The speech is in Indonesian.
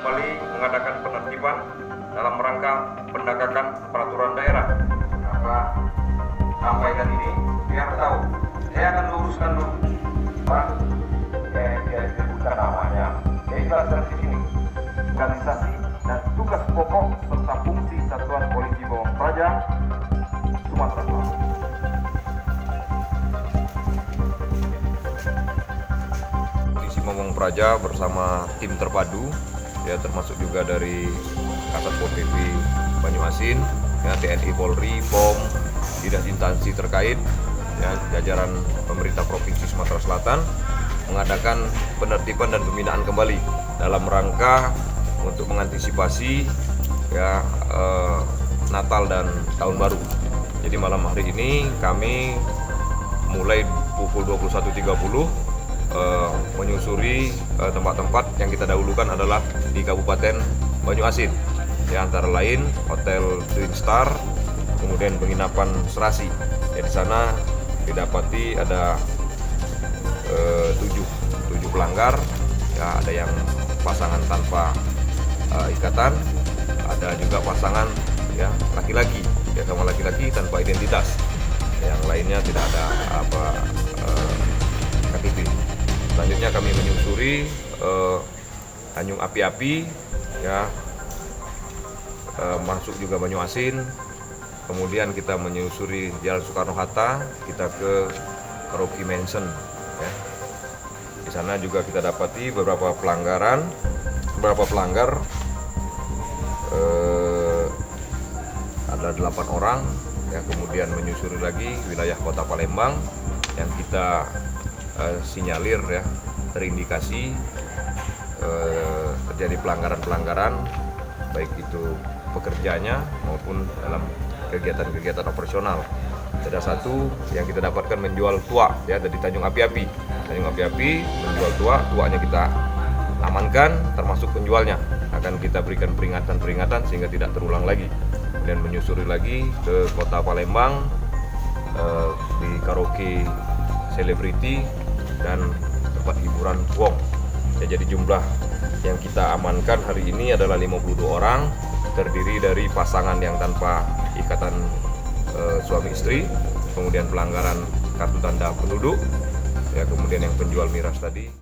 kembali mengadakan penertiban dalam rangka penegakan peraturan daerah. Maka sampaikan ini biar tahu. Saya akan luruskan dulu, Pak. Dia disebutkan namanya. Saya jelaskan di sini. Organisasi dan tugas pokok serta fungsi Satuan Polisi Pamong Praja Sumatera Selatan. Polisi Pamong Praja bersama tim terpadu, ya termasuk juga dari Kasatpol PP Banyuasin, ya, TNI, Polri, POM, dinas instansi terkait, ya, jajaran pemerintah Provinsi Sumatera Selatan mengadakan penertiban dan pembinaan kembali dalam rangka untuk mengantisipasi, ya, Natal dan Tahun Baru. Jadi malam hari ini kami mulai pukul 21.30 menyusuri tempat-tempat yang kita dahulukan adalah di Kabupaten Banyuasin, ya, antara lain Hotel Twin Star, kemudian penginapan Serasi. Ya, di sana didapati ada 7 pelanggar, ya, ada yang pasangan tanpa ikatan, ada juga pasangan, ya, laki-laki, ya, sama laki-laki tanpa identitas, yang lainnya tidak ada KTP. Selanjutnya kami menyusuri Tanjung Api-Api, ya, masuk juga Banyuasin, kemudian kita menyusuri Jalan Soekarno-Hatta, kita ke Karaoke Mansion, ya. Di sana juga kita dapati beberapa pelanggar, ada 8 orang, ya. Kemudian menyusuri lagi wilayah Kota Palembang yang kita sinyalir, ya, terindikasi terjadi pelanggaran baik itu pekerjanya maupun dalam kegiatan-kegiatan operasional. Ada satu yang kita dapatkan menjual tua, ya, dari Tanjung Api-Api menjual tuanya kita amankan, termasuk penjualnya akan kita berikan peringatan sehingga tidak terulang lagi. Dan menyusuri lagi ke Kota Palembang, di karaoke Celebrity dan tempat hiburan Wong. Ya, jadi jumlah yang kita amankan hari ini adalah 52 orang, terdiri dari pasangan yang tanpa ikatan suami istri, kemudian pelanggaran kartu tanda penduduk, ya, kemudian yang penjual miras tadi.